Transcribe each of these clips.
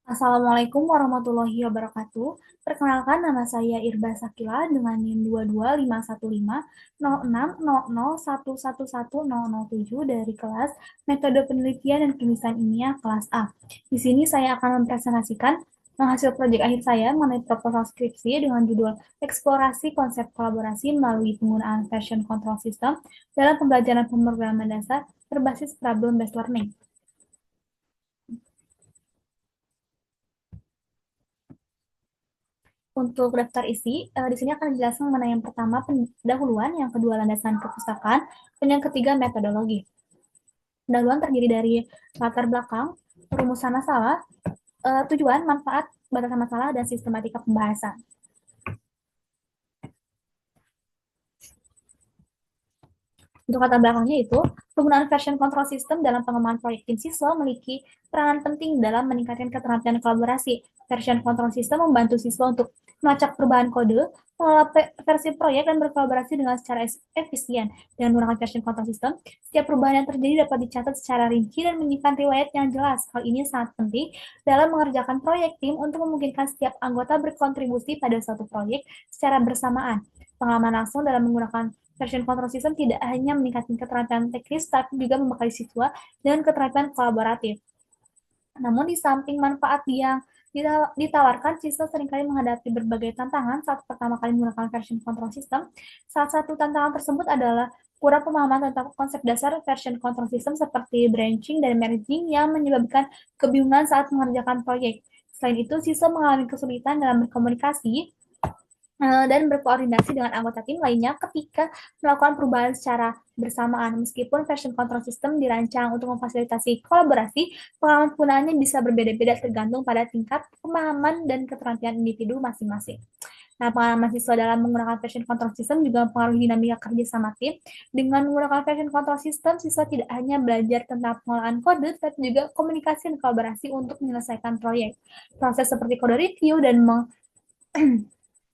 Assalamualaikum warahmatullahi wabarakatuh. Perkenalkan nama saya Irba Sakila dengan NIM 225150600111007 dari kelas Metode Penelitian dan Penulisan Ilmiah kelas A. Di sini saya akan mempresentasikan hasil proyek akhir saya mengenai proposal skripsi dengan judul Eksplorasi Konsep Kolaborasi melalui penggunaan Version Control System dalam pembelajaran pemrograman dasar berbasis Problem Based Learning. Untuk daftar isi, di sini akan dijelaskan mengenai yang pertama pendahuluan, yang kedua landasan perpustakaan, dan yang ketiga metodologi. Pendahuluan terdiri dari latar belakang, rumusan masalah, tujuan, manfaat, batasan masalah, dan sistematika pembahasan. Untuk latar belakangnya itu, penggunaan version control system dalam pengembangan proyek tim siswa memiliki peranan penting dalam meningkatkan keterampilan kolaborasi. Version control system membantu siswa untuk melacak perubahan kode, mengelola versi proyek, dan berkolaborasi dengan secara efisien. Dengan menggunakan version control system, setiap perubahan yang terjadi dapat dicatat secara rinci dan menyimpan riwayat yang jelas. Hal ini sangat penting dalam mengerjakan proyek tim untuk memungkinkan setiap anggota berkontribusi pada suatu proyek secara bersamaan. Pengalaman langsung dalam menggunakan version control system tidak hanya meningkatkan keterampilan teknis, tapi juga membekali siswa dengan keterampilan kolaboratif. Namun di samping manfaat yang ditawarkan, siswa seringkali menghadapi berbagai tantangan saat pertama kali menggunakan version control system. Salah satu tantangan tersebut adalah kurang pemahaman tentang konsep dasar version control system seperti branching dan merging yang menyebabkan kebingungan saat mengerjakan proyek. Selain itu, siswa mengalami kesulitan dalam berkomunikasi dan berkoordinasi dengan anggota tim lainnya ketika melakukan perubahan secara bersamaan. Meskipun version control system dirancang untuk memfasilitasi kolaborasi, pengalaman penggunaannya bisa berbeda-beda tergantung pada tingkat pemahaman dan keterampilan individu masing-masing. Nah, pengalaman siswa dalam menggunakan version control system juga mempengaruhi dinamika kerja sama tim. Dengan menggunakan version control system, siswa tidak hanya belajar tentang pengolahan kode, tapi juga komunikasi dan kolaborasi untuk menyelesaikan proyek. Proses seperti kode review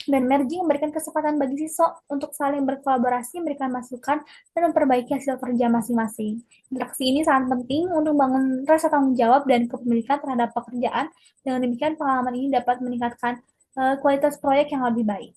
dan merging memberikan kesempatan bagi siswa untuk saling berkolaborasi, memberikan masukan, dan memperbaiki hasil kerja masing-masing. Interaksi ini sangat penting untuk membangun rasa tanggung jawab dan kepemilikan terhadap pekerjaan. Dengan demikian, pengalaman ini dapat meningkatkan kualitas proyek yang lebih baik.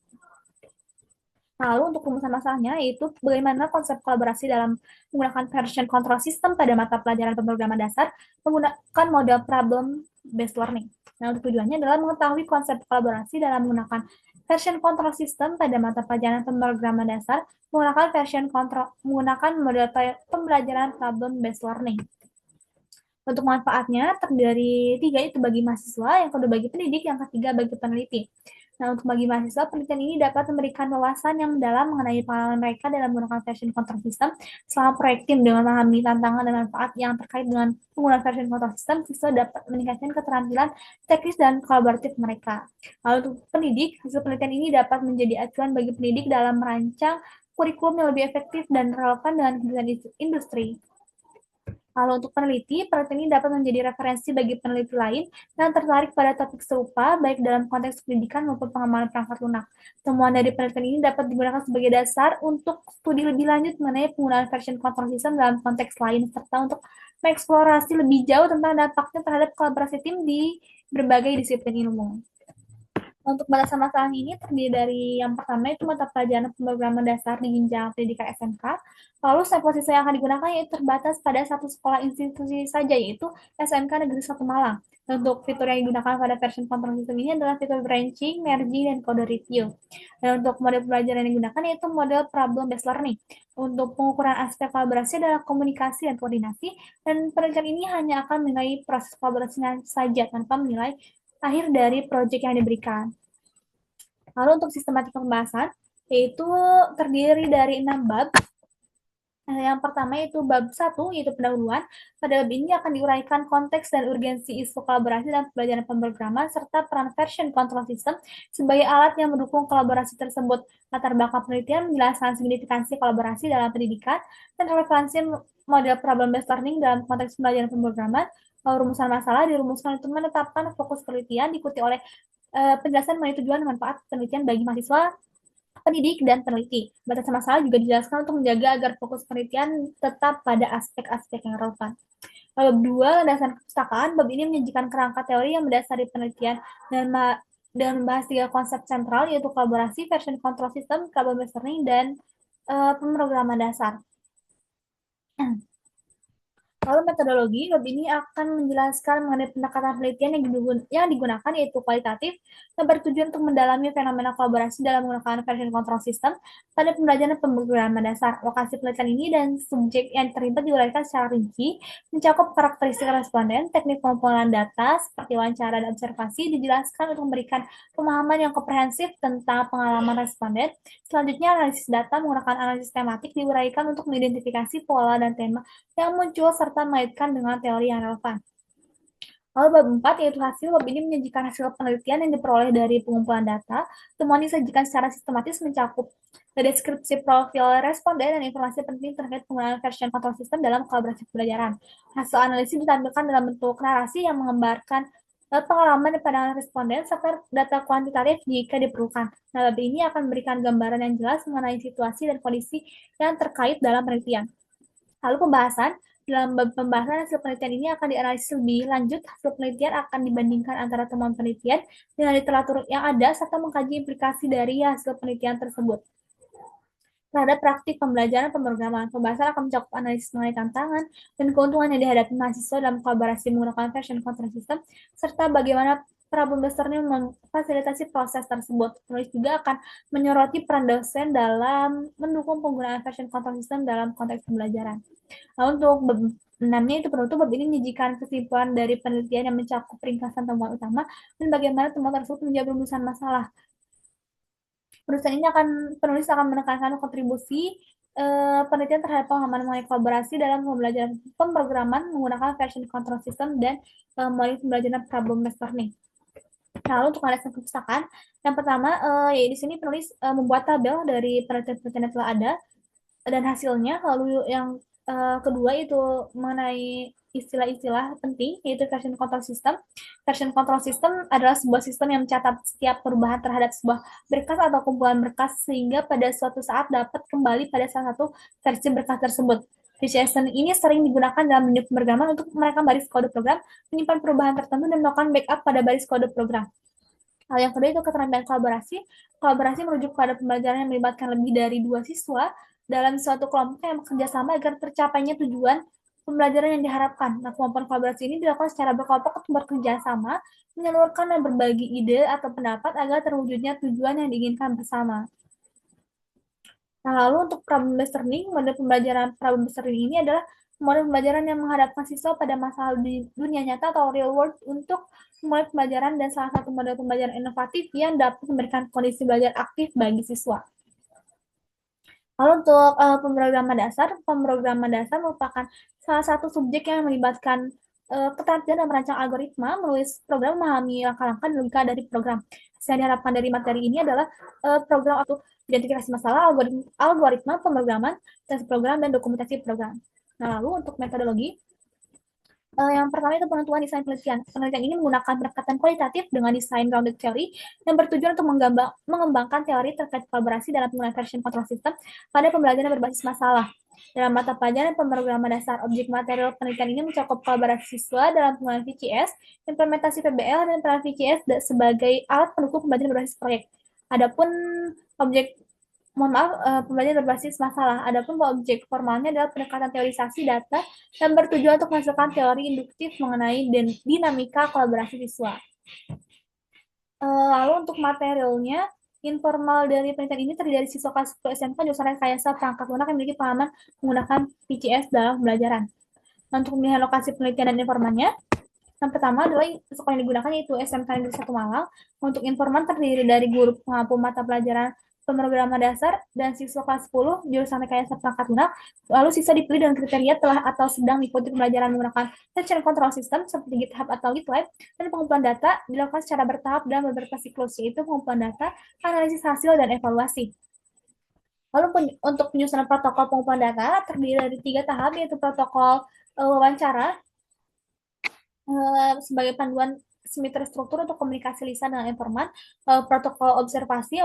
Lalu untuk rumusan masalahnya yaitu bagaimana konsep kolaborasi dalam menggunakan version control system pada mata pelajaran pemrograman dasar menggunakan model problem based learning. Nah, untuk tujuannya adalah mengetahui konsep kolaborasi dalam menggunakan version control system pada mata pelajaran pemrograman dasar menggunakan model pembelajaran problem based learning. Untuk manfaatnya terdiri dari 3, itu bagi mahasiswa, yang kedua bagi pendidik, yang ketiga bagi peneliti. Nah, untuk bagi mahasiswa, penelitian ini dapat memberikan wawasan yang mendalam mengenai pengalaman mereka dalam menggunakan version control system selama proyek tim. Dengan memahami tantangan dan manfaat yang terkait dengan penggunaan version control system, siswa dapat meningkatkan keterampilan teknis dan kolaboratif mereka. Lalu untuk pendidik, hasil penelitian ini dapat menjadi acuan bagi pendidik dalam merancang kurikulum yang lebih efektif dan relevan dengan kebutuhan industri. Lalu untuk peneliti ini dapat menjadi referensi bagi peneliti lain yang tertarik pada topik serupa, baik dalam konteks pendidikan maupun pengembangan perangkat lunak. Temuan dari penelitian ini dapat digunakan sebagai dasar untuk studi lebih lanjut mengenai penggunaan version control system dalam konteks lain, serta untuk mengeksplorasi lebih jauh tentang dampaknya terhadap kolaborasi tim di berbagai disiplin ilmu. Untuk batasan masalah ini terdiri dari yang pertama itu mata pelajaran pemrograman dasar di jenjang pendidikan SMK. Lalu sampel siswa yang akan digunakan yaitu terbatas pada satu sekolah institusi saja, yaitu SMK Negeri 1 Malang. Untuk fitur yang digunakan pada version control system ini adalah fitur branching, merging, dan code review. Dan untuk model pelajaran yang digunakan yaitu model problem based learning. Untuk pengukuran aspek kolaborasi adalah komunikasi dan koordinasi, dan penelitian ini hanya akan menilai proses kolaborasinya saja tanpa menilai akhir dari proyek yang diberikan. Lalu untuk sistematika pembahasan, yaitu terdiri dari 6 bab. Yang pertama yaitu bab 1, yaitu pendahuluan. Pada bab ini akan diuraikan konteks dan urgensi isu kolaborasi dalam pembelajaran pemrograman, serta peran version control system sebagai alat yang mendukung kolaborasi tersebut. Latar belakang penelitian menjelaskan signifikansi kolaborasi dalam pendidikan dan relevansi model problem based learning dalam konteks pembelajaran pemrograman. Lalu rumusan masalah dirumuskan untuk menetapkan fokus penelitian, diikuti oleh penjelasan mengenai tujuan dan manfaat penelitian bagi mahasiswa, pendidik, dan peneliti. Batasan masalah juga dijelaskan untuk menjaga agar fokus penelitian tetap pada aspek-aspek yang relevan. Bab 2, landasan kepustakaan. Bab ini menyajikan kerangka teori yang mendasari penelitian dan membahas tiga konsep sentral, yaitu kolaborasi, version control system, problem learning, dan pemrograman dasar. Lalu metodologi, bab ini akan menjelaskan mengenai pendekatan penelitian yang digunakan, yaitu kualitatif, yang bertujuan untuk mendalami fenomena kolaborasi dalam menggunakan version control system pada pembelajaran pemrograman dasar. Lokasi penelitian ini dan subjek yang terlibat diuraikan secara rinci, mencakup karakteristik responden, teknik pengumpulan data, seperti wawancara dan observasi, dijelaskan untuk memberikan pemahaman yang komprehensif tentang pengalaman responden. Selanjutnya, analisis data menggunakan analisis tematik diuraikan untuk mengidentifikasi pola dan tema yang muncul serta mengaitkan dengan teori yang relevan. Lalu bab 4 yaitu hasil. Bab ini menyajikan hasil penelitian yang diperoleh dari pengumpulan data. Temuan disajikan secara sistematis mencakup deskripsi profil responden dan informasi penting terkait penggunaan version control system dalam kolaborasi pembelajaran. Hasil analisis ditampilkan dalam bentuk narasi yang menggambarkan pengalaman dan pandangan responden serta data kuantitatif jika diperlukan. Nah, bab ini akan memberikan gambaran yang jelas mengenai situasi dan kondisi yang terkait dalam penelitian. Lalu dalam pembahasan hasil penelitian ini akan dianalisis lebih lanjut. Hasil penelitian akan dibandingkan antara temuan penelitian dengan literatur yang ada serta mengkaji implikasi dari hasil penelitian tersebut terhadap praktik pembelajaran pemrograman. Pembahasan akan mencakup analisis mengenai tantangan dan keuntungan yang dihadapi mahasiswa dalam kolaborasi menggunakan version control system serta bagaimana problem ini memfasilitasi proses tersebut. Penulis juga akan menyoroti peran dosen dalam mendukung penggunaan version control system dalam konteks pembelajaran. Nah, untuk bab 6-nya itu penutup, bab ini menyajikan kesimpulan dari penelitian yang mencakup ringkasan temuan utama dan bagaimana temuan tersebut menjadi rumusan masalah. Penulis akan menekankan kontribusi penelitian terhadap pemahaman mengenai kolaborasi dalam pembelajaran pemrograman menggunakan version control system dan melalui pembelajaran problem learning. Nah, lalu untuk landasan perpustakaan, yang pertama, ya di sini penulis membuat tabel dari penelitian-penelitian yang telah ada dan hasilnya. Lalu yang kedua itu mengenai istilah-istilah penting, yaitu version control system. Version control system adalah sebuah sistem yang mencatat setiap perubahan terhadap sebuah berkas atau kumpulan berkas sehingga pada suatu saat dapat kembali pada salah satu versi berkas tersebut. VCS ini sering digunakan dalam dunia pemrograman untuk merekam baris kode program, menyimpan perubahan tertentu, dan melakukan backup pada baris kode program. Hal yang kedua itu keterampilan kolaborasi. Kolaborasi merujuk pada pembelajaran yang melibatkan lebih dari 2 siswa dalam suatu kelompok yang bekerja sama agar tercapainya tujuan pembelajaran yang diharapkan. Nah, kemampuan kolaborasi ini dilakukan secara berkelompok untuk bekerja sama, menyalurkan dan berbagi ide atau pendapat agar terwujudnya tujuan yang diinginkan bersama. Nah, lalu untuk problem-based learning, model pembelajaran problem-based learning ini adalah model pembelajaran yang menghadapkan siswa pada masalah di dunia nyata atau real world untuk memulai pembelajaran dan salah satu model pembelajaran inovatif yang dapat memberikan kondisi belajar aktif bagi siswa. Lalu untuk pemrograman dasar merupakan salah satu subjek yang melibatkan keterampilan dalam merancang algoritma, menulis program, memahami langkah-langkah dan logika dari program. Yang diharapkan dari materi ini adalah program untuk identifikasi masalah, algoritma pemrograman, tes program, dan dokumentasi program. Nah, lalu untuk metodologi, yang pertama itu penentuan desain penelitian. Penelitian ini menggunakan pendekatan kualitatif dengan desain grounded theory yang bertujuan untuk mengembangkan teori terkait kolaborasi dalam penggunaan version control system pada pembelajaran berbasis masalah. Dalam mata pelajaran pemrograman dasar, objek material penelitian ini mencakup kolaborasi siswa dalam penggunaan VCS, implementasi PBL, dan peran VCS sebagai alat pendukung pembelajaran berbasis proyek. Adapun pembelajaran berbasis masalah. Adapun objek formalnya adalah pendekatan teorisasi data yang bertujuan untuk menghasilkan teori induktif mengenai dinamika kolaborasi siswa. Lalu untuk materialnya, informal dari penelitian ini terdiri dari siswa kelas 10 SMK jurusan Rekayasa Perangkat Lunak yang memiliki pengalaman menggunakan VCS dalam pembelajaran. Nah, untuk pemilihan lokasi penelitian dan informannya, yang pertama adalah sekolah yang digunakan yaitu SMK Negeri 1 Malang. Untuk informan terdiri dari guru pengampu mata pelajaran pemrograman dasar dan siswa kelas 10 jurusan Rekayasa Perangkat Lunak. Lalu siswa dipilih dengan kriteria telah atau sedang mengikuti pembelajaran menggunakan version control system seperti GitHub atau GitLab, dan pengumpulan data dilakukan secara bertahap dalam beberapa siklus, yaitu pengumpulan data, analisis hasil, dan evaluasi. Lalu untuk penyusunan protokol pengumpulan data terdiri dari 3 tahap, yaitu protokol wawancara sebagai panduan semi terstruktur untuk komunikasi lisan dengan informan. Protokol observasi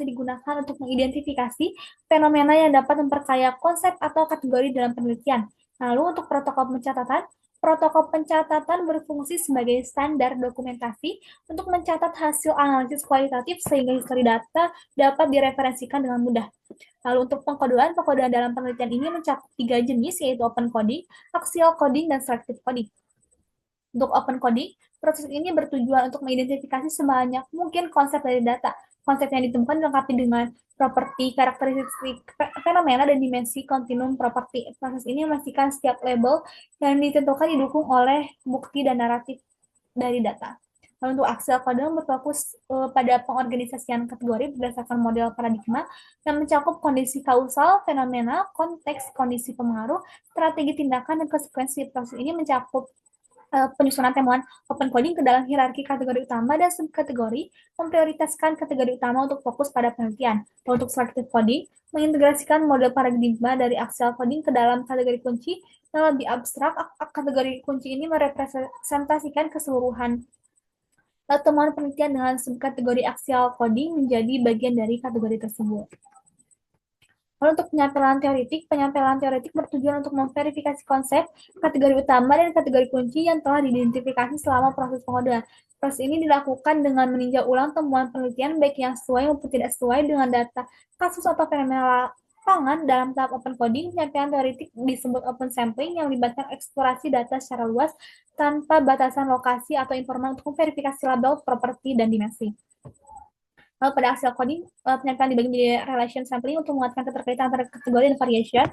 digunakan untuk mengidentifikasi fenomena yang dapat memperkaya konsep atau kategori dalam penelitian. Lalu untuk protokol pencatatan Protokol pencatatan berfungsi sebagai standar dokumentasi untuk mencatat hasil analisis kualitatif sehingga histori data dapat direferensikan dengan mudah. Lalu untuk pengkodean, pengkodean dalam penelitian ini mencakup 3 jenis, yaitu open coding, axial coding, dan selective coding. Untuk open coding, proses ini bertujuan untuk mengidentifikasi sebanyak mungkin konsep dari data. Konsep yang ditemukan dilengkapi dengan properti, karakteristik fenomena, dan dimensi kontinum properti. Proses ini memastikan setiap label yang ditentukan didukung oleh bukti dan naratif dari data. Lalu untuk axial coding berfokus pada pengorganisasian kategori berdasarkan model paradigma yang mencakup kondisi kausal, fenomena, konteks, kondisi pengaruh, strategi tindakan, dan konsekuensi. Proses ini mencakup penyusunan temuan open coding ke dalam hierarki kategori utama dan subkategori, memprioritaskan kategori utama untuk fokus pada penelitian. Untuk selective coding, mengintegrasikan model paradigma dari axial coding ke dalam kategori kunci yang lebih abstrak. Kategori kunci ini merepresentasikan keseluruhan temuan penelitian dengan subkategori axial coding menjadi bagian dari kategori tersebut. Lalu untuk penyampaian teoretik bertujuan untuk memverifikasi konsep, kategori utama, dan kategori kunci yang telah diidentifikasi selama proses pengodean. Proses ini dilakukan dengan meninjau ulang temuan penelitian, baik yang sesuai maupun tidak sesuai dengan data kasus atau fenomena lapangan. Dalam tahap open coding, penyampaian teoretik disebut open sampling yang melibatkan eksplorasi data secara luas tanpa batasan lokasi atau informasi untuk memverifikasi label, properti, dan dimensi. Lalu pada hasil coding, penyampaian dibagi menjadi relation sampling untuk menguatkan keterkaitan antara kategori dan variation.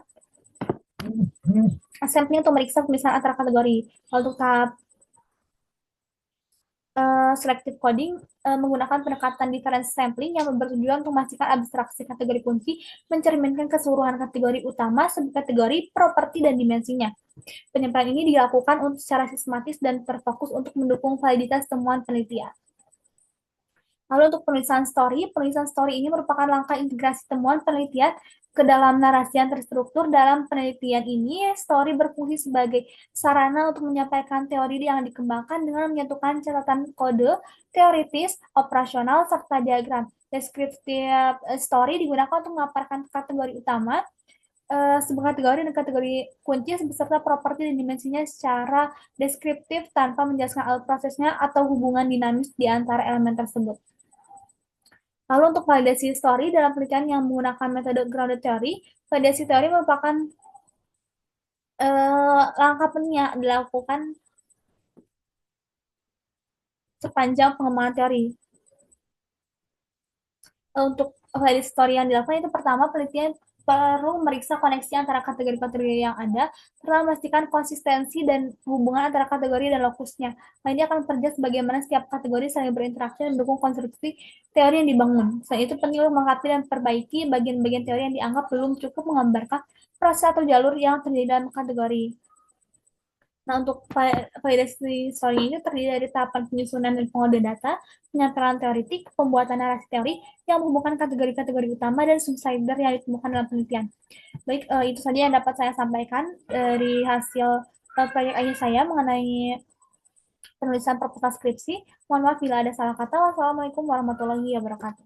Sampling untuk meriksa pemisahan antara kategori. Lalu untuk tahap selective coding menggunakan pendekatan difference sampling yang bertujuan untuk memastikan abstraksi kategori kunci mencerminkan keseluruhan kategori utama, subkategori, properti, dan dimensinya. Penyampaian ini dilakukan untuk secara sistematis dan terfokus untuk mendukung validitas temuan penelitian. Lalu untuk penulisan story ini merupakan langkah integrasi temuan penelitian ke dalam narasi yang terstruktur. Dalam penelitian ini, story berfungsi sebagai sarana untuk menyampaikan teori yang dikembangkan dengan menyatukan catatan kode, teoritis, operasional, serta diagram. Descriptive story digunakan untuk memaparkan kategori utama, subkategori dan kategori kunci beserta properti dan dimensinya secara deskriptif tanpa menjelaskan alat prosesnya atau hubungan dinamis di antara elemen tersebut. Lalu untuk validasi story dalam penelitian yang menggunakan metode grounded theory, validasi teori merupakan langkah penting yang dilakukan sepanjang pengembangan teori. Untuk validasi story yang dilakukan itu pertama, penelitian perlu meriksa koneksi antara kategori-kategori yang ada, serta memastikan konsistensi dan hubungan antara kategori dan lokusnya. Nah, ini akan bekerja sebagaimana setiap kategori saling berinteraksi dan mendukung konstruksi teori yang dibangun. Selain itu, penting melengkapi dan perbaiki bagian-bagian teori yang dianggap belum cukup menggambarkan proses atau jalur yang terjadi dalam kategori. Nah, untuk validasi story ini terdiri dari tahapan penyusunan dan pengodean data, penyampaian teoritik, pembuatan narasi teori yang menghubungkan kategori-kategori utama dan subsider yang ditemukan dalam penelitian. Baik, itu saja yang dapat saya sampaikan dari hasil proyek akhir saya mengenai penulisan proposal skripsi. Mohon maaf bila ada salah kata. Wassalamualaikum warahmatullahi wabarakatuh.